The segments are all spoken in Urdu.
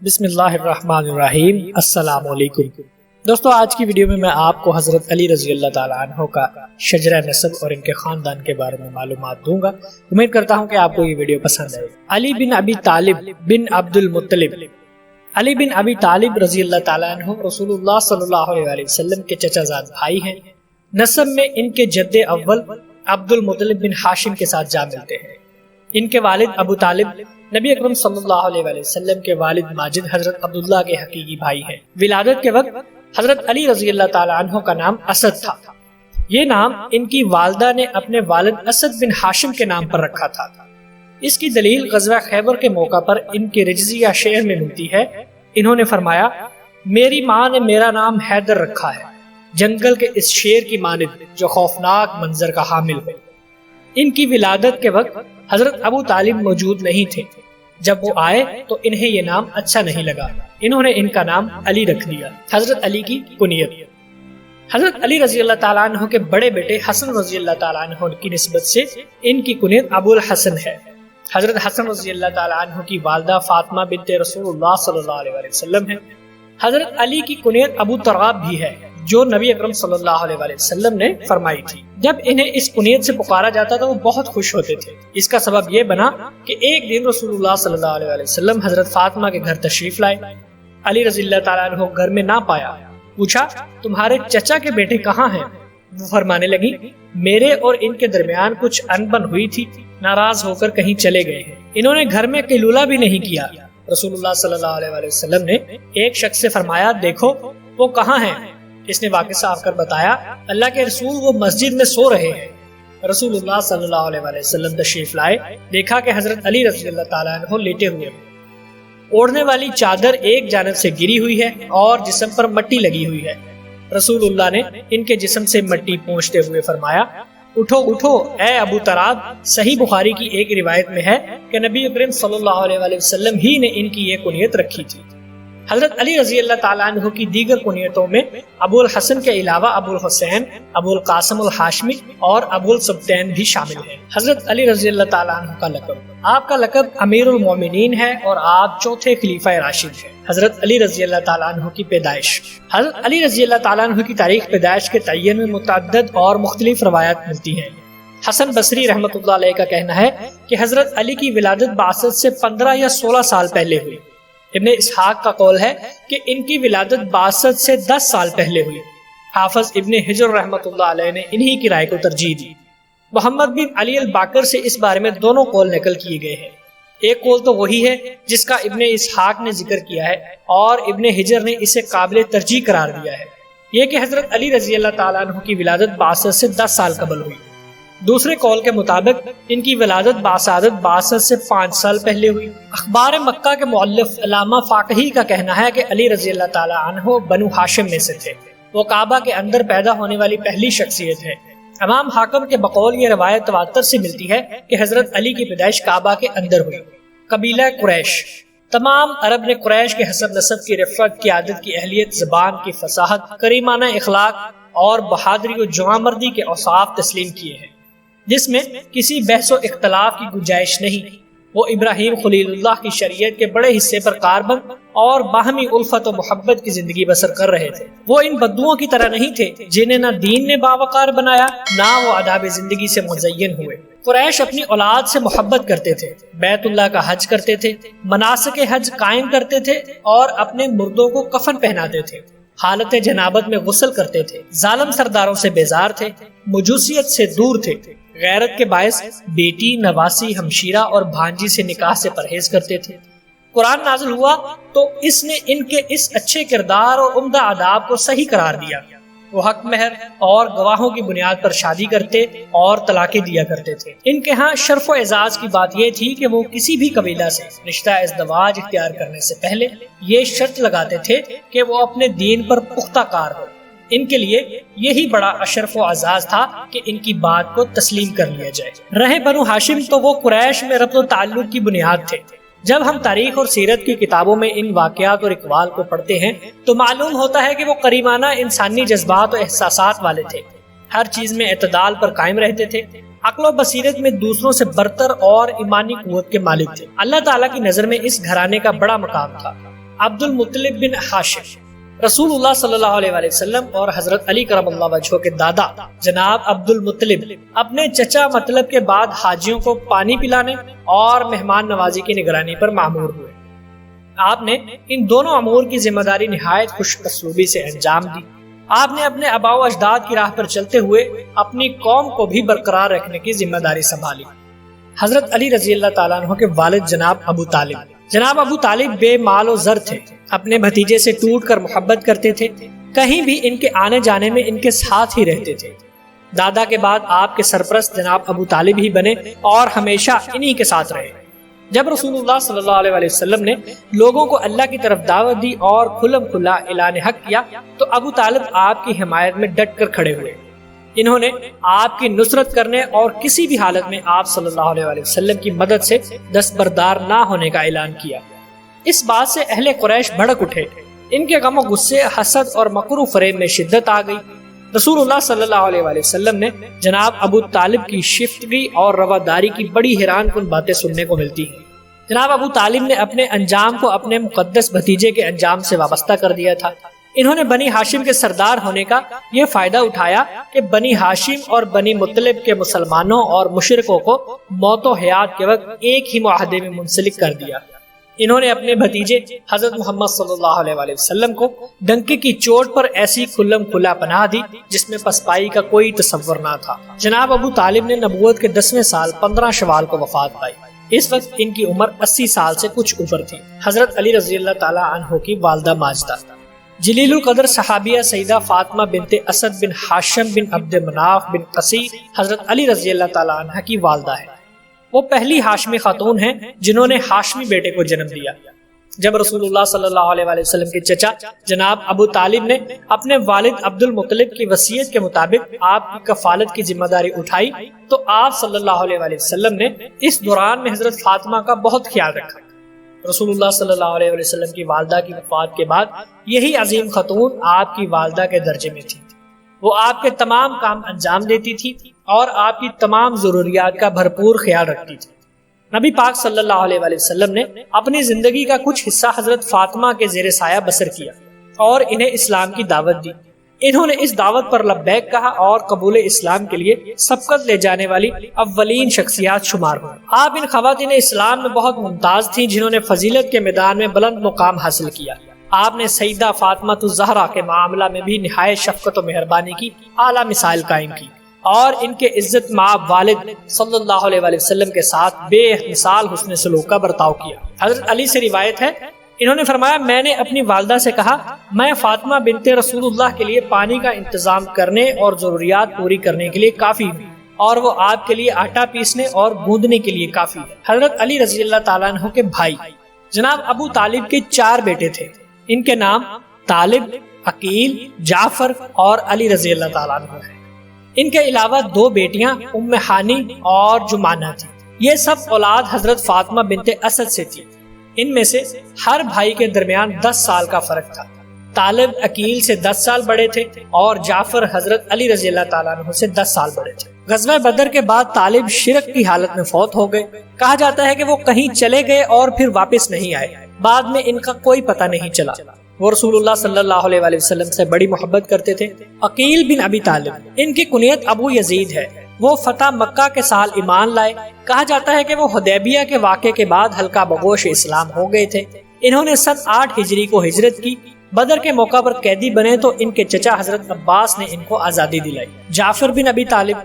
بسم اللہ الرحمن الرحیم۔ السلام علیکم دوستو، آج کی ویڈیو میں آپ کو حضرت علی رضی اللہ تعالیٰ عنہ کا شجرہ نسب اور ان کے خاندان کے بارے میں معلومات دوں گا۔ امید کرتا ہوں کہ آپ کو یہ ویڈیو پسند آئے۔ علی بن ابی طالب بن عبد المطلب۔ علی بن ابی طالب رضی اللہ تعالیٰ عنہ رسول اللہ صلی اللہ علیہ وسلم کے چچا زاد بھائی ہیں۔ نسب میں ان کے جد اول عبد المطلب بن ہاشم کے ساتھ جا ملتے ہیں۔ ان کے والد ابو طالب نبی اکرم صلی اللہ علیہ وسلم کے والد ماجد حضرت عبداللہ کے حقیقی بھائی ہیں۔ ولادت کے وقت حضرت علی رضی اللہ تعالیٰ عنہ کا نام اسد تھا۔ یہ نام ان کی والدہ نے اپنے والد اسد بن ہاشم کے نام پر رکھا تھا۔ اس کی دلیل غزوہ خیبر کے موقع پر ان کے رجزیہ شعر میں ملتی ہے۔ انہوں نے فرمایا، میری ماں نے میرا نام حیدر رکھا ہے، جنگل کے اس شیر کی مانند جو خوفناک منظر کا حامل ہو۔ ان کی ولادت کے وقت حضرت ابو طالب موجود نہیں تھے۔ جب وہ آئے تو انہیں یہ نام اچھا نہیں لگا، انہوں نے ان کا نام علی رکھ دیا۔ حضرت علی کی کنیت۔ حضرت علی رضی اللہ تعالیٰ عنہ کے بڑے بیٹے حسن رضی اللہ تعالیٰ عنہ کی نسبت سے ان کی کنیت ابو الحسن ہے۔ حضرت حسن رضی اللہ تعالیٰ عنہ کی والدہ فاطمہ بنت رسول اللہ صلی اللہ علیہ وسلم ہے۔ حضرت علی کی کنیت ابو تراب بھی ہے، جو نبی اکرم صلی اللہ علیہ وسلم نے فرمائی تھی۔ جب انہیں اس کنیت سے پکارا جاتا تھا وہ بہت خوش ہوتے تھے۔ اس کا سبب یہ بنا کہ ایک دن رسول اللہ صلی اللہ علیہ وسلم حضرت فاطمہ کے گھر تشریف لائے۔ علی رضی اللہ تعالیٰ عنہ گھر میں نہ پایا، پوچھا تمہارے چچا کے بیٹے کہاں ہیں؟ وہ فرمانے لگی، میرے اور ان کے درمیان کچھ انبن ہوئی تھی، ناراض ہو کر کہیں چلے گئے ہیں۔ انہوں نے گھر میں قیلولہ بھی نہیں کیا۔ رسول اللہ صلی اللہ علیہ وسلم نے ایک شخص سے فرمایا، دیکھو وہ کہاں ہیں؟ اس نے واقعہ آ کر بتایا، اللہ کے رسول وہ مسجد میں سو رہے ہیں۔ رسول اللہ صلی اللہ علیہ وسلم تشریف لائے، دیکھا کہ حضرت علی رضی اللہ تعالیٰ عنہ لیٹے ہوئے ہیں۔ اوڑھنے والی چادر ایک جانب سے گری ہوئی ہے اور جسم پر مٹی لگی ہوئی ہے۔ رسول اللہ نے ان کے جسم سے مٹی پونچھتے ہوئے فرمایا، اٹھو اٹھو اے ابو تراب۔ صحیح بخاری کی ایک روایت میں ہے کہ نبی اکرم صلی اللہ علیہ وسلم ہی نے ان کی یہ کنیت رکھی تھی۔ حضرت علی رضی اللہ تعالیٰ عنہ کی دیگر کنیتوں میں ابو الحسن کے علاوہ ابو الحسین، ابو القاسم الہاشمی اور ابو السبتین بھی شامل ہیں۔ حضرت علی رضی اللہ تعالیٰ عنہ کا لقب، آپ کا لقب امیر المومنین ہے اور آپ چوتھے خلیفہ راشد ہیں۔ حضرت علی رضی اللہ تعالیٰ عنہ کی پیدائش۔ حضرت علی رضی اللہ تعالیٰ عنہ کی تاریخ پیدائش کے تعین میں متعدد اور مختلف روایات ملتی ہیں۔ حسن بصری رحمۃ اللہ علیہ کا کہنا ہے کہ حضرت علی کی ولادت بعثت سے 15 یا 16 سال پہلے ہوئی۔ ابن اسحاق کا قول ہے کہ ان کی ولادت بعثت سے 10 سال پہلے ہوئی۔ حافظ ابن حجر رحمۃ اللہ علیہ نے انہی کی رائے کو ترجیح دی۔ محمد بن علی الباقر سے اس بارے میں دونوں قول نقل کیے گئے ہیں۔ ایک قول تو وہی ہے جس کا ابن اسحاق نے ذکر کیا ہے اور ابن حجر نے اسے قابل ترجیح قرار دیا ہے، یہ کہ حضرت علی رضی اللہ تعالیٰ عنہ کی ولادت بعثت سے 10 سال قبل ہوئی۔ دوسرے قول کے مطابق ان کی ولادت بعثت سے 5 سال پہلے ہوئی۔ اخبار مکہ کے مؤلف علامہ فاقہی کا کہنا ہے کہ علی رضی اللہ تعالیٰ عنہ بنو ہاشم میں سے تھے۔ وہ کعبہ کے اندر پیدا ہونے والی پہلی شخصیت ہے۔ امام حاکم کے بقول یہ روایت تواتر سے ملتی ہے کہ حضرت علی کی پیدائش کعبہ کے اندر ہوئی۔ قبیلہ قریش۔ تمام عرب نے قریش کے حسب نسب کی رفعت، قیادت کی اہلیت، زبان کی فصاحت، کریمانہ اخلاق اور بہادری و جوانمردی کے اوصاف تسلیم کیے ہیں، جس میں کسی بحث و اختلاف کی گنجائش نہیں۔ وہ ابراہیم خلیل اللہ کی شریعت کے بڑے حصے پر کاربند اور باہمی الفت و محبت کی زندگی بسر کر رہے تھے۔ وہ ان بدوؤں کی طرح نہیں تھے جنہیں نہ دین نے باوقار بنایا، نہ وہ آداب زندگی سے مزین ہوئے۔ قریش اپنی اولاد سے محبت کرتے تھے، بیت اللہ کا حج کرتے تھے، مناسک حج قائم کرتے تھے اور اپنے مردوں کو کفن پہناتے تھے، حالت جنابت میں غسل کرتے تھے، ظالم سرداروں سے بیزار تھے، مجوسیت سے دور تھے، غیرت کے باعث بیٹی، نواسی، ہمشیرہ اور بھانجی سے نکاح سے پرہیز کرتے تھے۔ قرآن نازل ہوا تو اس نے ان کے اس اچھے کردار اور عمدہ آداب کو صحیح قرار دیا۔ وہ حق مہر اور گواہوں کی بنیاد پر شادی کرتے اور طلاقیں دیا کرتے تھے۔ ان کے ہاں شرف و اعزاز کی بات یہ تھی کہ وہ کسی بھی قبیلہ سے رشتہ ازدواج اختیار کرنے سے پہلے یہ شرط لگاتے تھے کہ وہ اپنے دین پر پختہ کار ہو۔ ان کے لیے یہی بڑا اشرف و اعزاز تھا کہ ان کی بات کو تسلیم کر لیا جائے۔ رہے بنو ہاشم تو وہ قریش میں ربط و تعلق کی بنیاد تھے۔ جب ہم تاریخ اور سیرت کی کتابوں میں ان واقعات اور اقوال کو پڑھتے ہیں تو معلوم ہوتا ہے کہ وہ قریبانہ انسانی جذبات و احساسات والے تھے، ہر چیز میں اعتدال پر قائم رہتے تھے، عقل و بصیرت میں دوسروں سے برتر اور ایمانی قوت کے مالک تھے۔ اللہ تعالیٰ کی نظر میں اس گھرانے کا بڑا مقام تھا۔ عبد المطلب بن ہاشم۔ رسول اللہ صلی اللہ علیہ وآلہ وسلم اور حضرت علی کرم اللہ وجہہ کے دادا جناب عبد المطلب اپنے چچا مطلب کے بعد حاجیوں کو پانی پلانے اور مہمان نوازی کی نگرانی پر مامور ہوئے۔ آپ نے ان دونوں امور کی ذمہ داری نہایت خوش اسلوبی سے انجام دی۔ آپ نے اپنے آباء و اجداد کی راہ پر چلتے ہوئے اپنی قوم کو بھی برقرار رکھنے کی ذمہ داری سنبھالی۔ حضرت علی رضی اللہ تعالیٰ عنہ کے والد جناب ابو طالب بے مال و زر تھے، اپنے بھتیجے سے ٹوٹ کر محبت کرتے تھے، کہیں بھی ان کے آنے جانے میں ان کے ساتھ ہی رہتے تھے۔ دادا کے بعد آپ کے سرپرست جناب ابو طالب ہی بنے اور ہمیشہ انہی کے ساتھ رہے۔ جب رسول اللہ صلی اللہ علیہ وآلہ وسلم نے لوگوں کو اللہ کی طرف دعوت دی اور کھلم کھلا اعلان حق کیا تو ابو طالب آپ کی حمایت میں ڈٹ کر کھڑے ہوئے۔ انہوں نے آپ کی نصرت کرنے اور کسی بھی حالت میں آپ صلی اللہ علیہ وآلہ وسلم کی مدد سے دستبردار نہ ہونے کا اعلان کیا۔ اس بات سے اہل قریش بھڑک اٹھے، ان کے غم و غصے، حسد اور مکر و فریب میں شدت آ گئی۔ رسول اللہ صلی اللہ علیہ وآلہ وسلم نے جناب ابو طالب کی شفتگی اور رواداری کی بڑی حیران کن باتیں سننے کو ملتی ہیں۔ جناب ابو طالب نے اپنے انجام کو اپنے مقدس بھتیجے کے انجام سے وابستہ کر دیا تھا۔ انہوں نے بنی ہاشم کے سردار ہونے کا یہ فائدہ اٹھایا کہ بنی ہاشم اور بنی مطلب کے مسلمانوں اور مشرکوں کو موت و حیات کے وقت ایک ہی معاہدے میں منسلک کر دیا۔ انہوں نے اپنے بھتیجے حضرت محمد صلی اللہ علیہ وآلہ وسلم کو ڈنکے کی چوٹ پر ایسی کھلم کھلا پناہ دی جس میں پسپائی کا کوئی تصور نہ تھا۔ جناب ابو طالب نے نبوت کے 10ویں سال 15 شوال کو وفات پائی۔ اس وقت ان کی عمر 80 سال سے کچھ اوپر تھی۔ حضرت علی رضی اللہ تعالی عنہ کی والدہ ماجدہ جلیل القدر صحابیہ سیدہ فاطمہ بنت اسد بن ہاشم بن عبد مناف بن قصی حضرت علی رضی اللہ تعالی عنہ کی والدہ ہے۔ وہ پہلی ہاشمی خاتون ہیں جنہوں نے ہاشمی بیٹے کو جنم دیا۔ جب رسول اللہ صلی اللہ علیہ وآلہ وسلم کے چچا جناب ابو طالب نے اپنے والد عبد المطلب کی وصیت کے مطابق آپ کی کفالت کی ذمہ داری اٹھائی تو آپ صلی اللہ علیہ وآلہ وسلم نے اس دوران میں حضرت فاطمہ کا بہت خیال رکھا۔ رسول اللہ صلی اللہ علیہ وآلہ وسلم کی والدہ کی وفات کے بعد یہی عظیم خاتون آپ کی والدہ کے درجے میں تھی۔ وہ آپ کے تمام کام انجام دیتی تھی اور آپ کی تمام ضروریات کا بھرپور خیال رکھتی تھی۔ نبی پاک صلی اللہ علیہ وآلہ وسلم نے اپنی زندگی کا کچھ حصہ حضرت فاطمہ کے زیر سایہ بسر کیا اور انہیں اسلام کی دعوت دی۔ انہوں نے اس دعوت پر لبیک کہا اور قبول اسلام کے لیے سبقت لے جانے والی اولین شخصیات شمار ہوئے۔ آپ ان خواتین اسلام میں بہت ممتاز تھیں جنہوں نے فضیلت کے میدان میں بلند مقام حاصل کیا۔ آپ نے سیدہ فاطمہ الزہرا کے معاملہ میں بھی نہایت شفقت و مہربانی کی اعلیٰ مثال قائم کی اور ان کے عزت مآب والد صلی اللہ علیہ وآلہ وسلم کے ساتھ بے مثال حسن سلوک کا برتاؤ کیا۔ حضرت علی سے روایت ہے، انہوں نے فرمایا میں نے اپنی والدہ سے کہا میں فاطمہ بنت رسول اللہ کے لیے پانی کا انتظام کرنے اور ضروریات پوری کرنے کے لیے کافی ہوں اور وہ آپ کے لیے آٹا پیسنے اور گوندنے کے لیے کافی ہے۔ حضرت علی رضی اللہ تعالیٰ عنہ کے بھائی جناب ابو طالب کے 4 بیٹے تھے۔ ان کے نام طالب، عقیل، جعفر اور علی رضی اللہ تعالیٰ عنہ ہیں۔ ان کے علاوہ 2 بیٹیاں ام ہانی اور جمانہ تھی۔ یہ سب اولاد حضرت فاطمہ بنت اسد سے تھی۔ ان میں سے ہر بھائی کے درمیان 10 سال کا فرق تھا۔ طالب عقیل سے 10 سال بڑے تھے اور جعفر حضرت علی رضی اللہ تعالیٰ عنہ سے 10 سال بڑے تھے۔ غزوہ بدر کے بعد طالب شرک کی حالت میں فوت ہو گئے۔ کہا جاتا ہے کہ وہ کہیں چلے گئے اور پھر واپس نہیں آئے۔ بعد میں ان کا کوئی پتہ نہیں چلا۔ وہ رسول اللہ صلی اللہ علیہ وآلہ وسلم سے بڑی محبت کرتے تھے۔ عقیل بن ابی طالب، ان کی کنیت ابو یزید ہے۔ وہ فتح مکہ کے سال ایمان لائے۔ کہا جاتا ہے کہ وہ حدیبیہ کے واقعے کے بعد ہلکا بگوش اسلام ہو گئے تھے۔ انہوں نے 8 ہجری کو ہجرت کی۔ بدر کے موقع پر قیدی بنے تو ان کے چچا حضرت عباس نے ان کو آزادی دلائی۔ جعفر بن ابی طالب،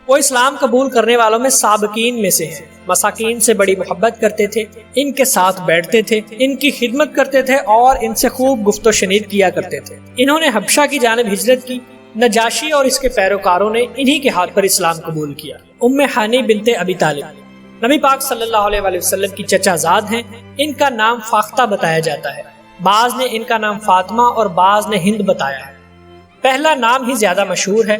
وہ اسلام قبول کرنے والوں میں سابقین میں سے ہیں۔ مساکین سے بڑی محبت کرتے تھے، ان کے ساتھ بیٹھتے تھے، ان کی خدمت کرتے تھے اور ان سے خوب گفت و شنید کیا کرتے تھے۔ انہوں نے حبشہ کی جانب ہجرت کی۔ نجاشی اور اس کے پیروکاروں نے انہی کے ہاتھ پر اسلام قبول کیا۔ ام ہانی بنت ابی طالب نبی پاک صلی اللہ علیہ وآلہ وسلم کی چچا زاد ہیں۔ ان کا نام فاختہ بتایا جاتا ہے۔ بعض نے ان کا نام فاطمہ اور بعض نے ہند بتایا ہے۔ پہلا نام ہی زیادہ مشہور ہے۔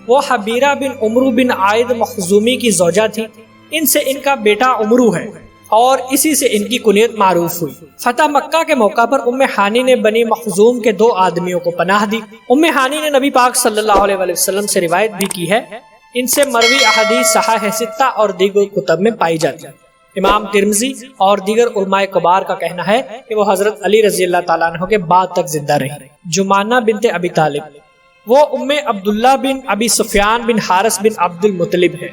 وہ حبیرہ بن عمرو بن عائد مخزومی کی زوجہ تھی۔ ان سے ان کا بیٹا عمرو ہے اور اسی سے ان کی کنیت معروف ہوئی۔ فتح مکہ کے موقع پر ام ہانی نے بنی مخزوم کے 2 آدمیوں کو پناہ دی۔ ام ہانی نے نبی پاک صلی اللہ علیہ وآلہ وسلم سے روایت بھی کی ہے۔ ان سے مروی احادیث صحاح 6 اور دیگر کتب میں پائی جاتی ہے۔ امام ترمذی اور دیگر علماء کبار کا کہنا ہے کہ وہ حضرت علی رضی اللہ تعالیٰ عنہ کے بعد تک زندہ رہی۔ جمانہ بنت ابی طالب وہ ام عبداللہ بن ابی سفیان بن حارث بن عبد المطلب ہے۔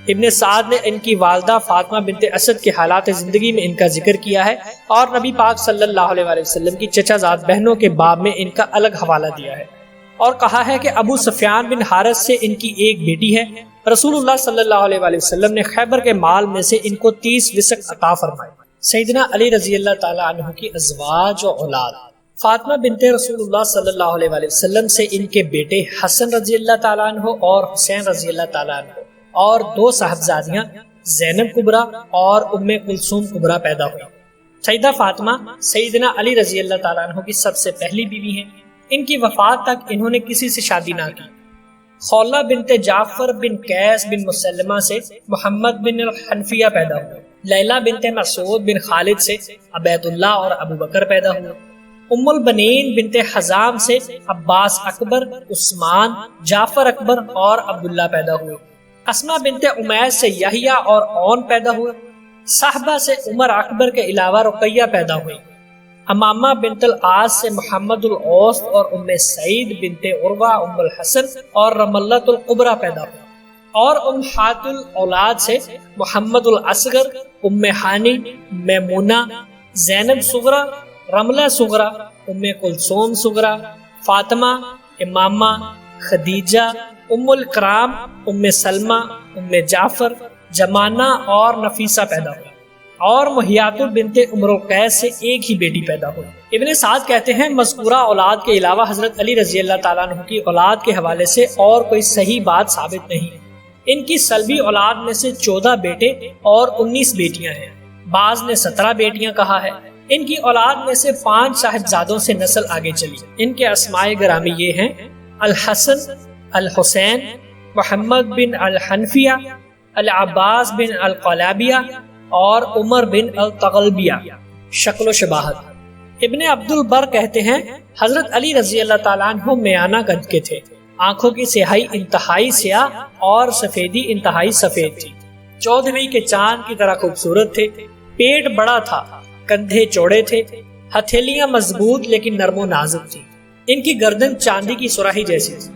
ابن سعد نے ان کی والدہ فاطمہ بنت اسد کے حالات زندگی میں ان کا ذکر کیا ہے اور نبی پاک صلی اللہ علیہ وآلہ وسلم کی چچا زاد بہنوں کے باب میں ان کا الگ حوالہ دیا ہے اور کہا ہے کہ ابو سفیان بن حارث سے ان کی ایک بیٹی ہے۔ رسول اللہ صلی اللہ علیہ وآلہ وسلم نے خیبر کے مال میں سے ان کو 30 وسق عطا فرمائے۔ سیدنا علی رضی اللہ تعالیٰ عنہ کی ازواج و اولاد: فاطمہ بنت رسول اللہ صلی اللہ علیہ وآلہ وسلم سے ان کے بیٹے حسن رضی اللہ تعالیٰ عنہ اور حسین رضی اللہ تعالیٰ عنہ اور 2 صاحبزادیاں زینب کبریٰ اور ام کلثوم کبریٰ پیدا ہوئی۔ سیدہ فاطمہ سیدنا علی رضی اللہ تعالیٰ عنہ کی سب سے پہلی بیوی ہیں۔ ان کی وفات تک انہوں نے کسی سے شادی نہ کی۔ خولہ بنت جعفر بن قیس بن مسلمہ سے محمد بن الحنفیہ پیدا ہوئے۔ لیلہ بنت مسعود بن خالد سے عبید اللہ اور ابو بکر پیدا ہوئے۔ ام البنین بنت حزام سے عباس اکبر، عثمان، جعفر اکبر اور عبداللہ پیدا ہوئے۔ اسماء بنت امیس سے یحییٰ اور اون پیدا ہوئے۔ صحبہ سے عمر اکبر کے علاوہ رقیہ پیدا ہوئی۔ امامہ بنت العاص سے محمد العوس اور ام سعید بنت عروہ ام الحسن اور رملۃ القبریٰ پیدا ہوئی، اور امہات الاولاد سے محمد الاصغر، ام ہانی، میمونہ، زینب صغریٰ، رملہ صغریٰ، ام کلثوم صغریٰ، فاطمہ، امامہ، خدیجہ، ام الکرام، ام سلمہ، ام جعفر، جمانہ اور نفیسہ پیدا ہوئی، اور محیات بنت عمر القیس سے ایک ہی بیٹی پیدا ہوئی۔ ابن سعد کہتے ہیں مذکورہ اولاد کے علاوہ حضرت علی رضی اللہ تعالیٰ عنہ کی اولاد کے حوالے سے اور کوئی صحیح بات ثابت نہیں ہے۔ ان کی سلبی اولاد میں سے 14 بیٹے اور 19 بیٹیاں ہیں۔ بعض نے 17 بیٹیاں کہا ہے۔ ان کی اولاد میں سے 5 صاحبزادوں سے نسل آگے چلی۔ ان کے اسماء گرامی یہ ہیں: الحسن، الحسین، محمد بن الحنفیہ، العباس بن القلابیہ اور عمر بن التغلبیہ۔ شکل و شباہت: ابن عبد البر کہتے ہیں حضرت علی رضی اللہ تعالیٰ عنہ میانہ قد کے تھے۔ آنکھوں کی سیاہی انتہائی سیاہ اور سفیدی انتہائی سفید تھی۔ 14ویں کے چاند کی طرح خوبصورت تھے۔ پیٹ بڑا تھا، کندھے چوڑے تھے، ہتھیلیاں مضبوط لیکن نرم و نازک تھی۔ ان کی گردن چاندی کی سراہی جیسی تھی۔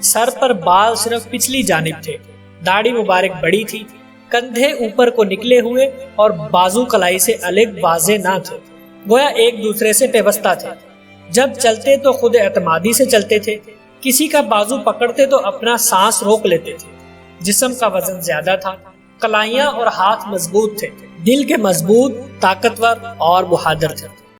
سر پر بال صرف پچھلی جانب تھے۔ داڑھی مبارک بڑی تھی۔ کندھے اوپر کو نکلے ہوئے اور بازو کلائی سے الگ واضح نہ تھے، گویا ایک دوسرے سے پیوستہ تھے۔ جب چلتے تو خود اعتمادی سے چلتے تھے، کسی کا بازو پکڑتے تو اپنا سانس روک لیتے تھے۔ جسم کا وزن زیادہ تھا، کلائیاں اور ہاتھ مضبوط تھے، دل کے مضبوط، طاقتور اور بہادر تھے۔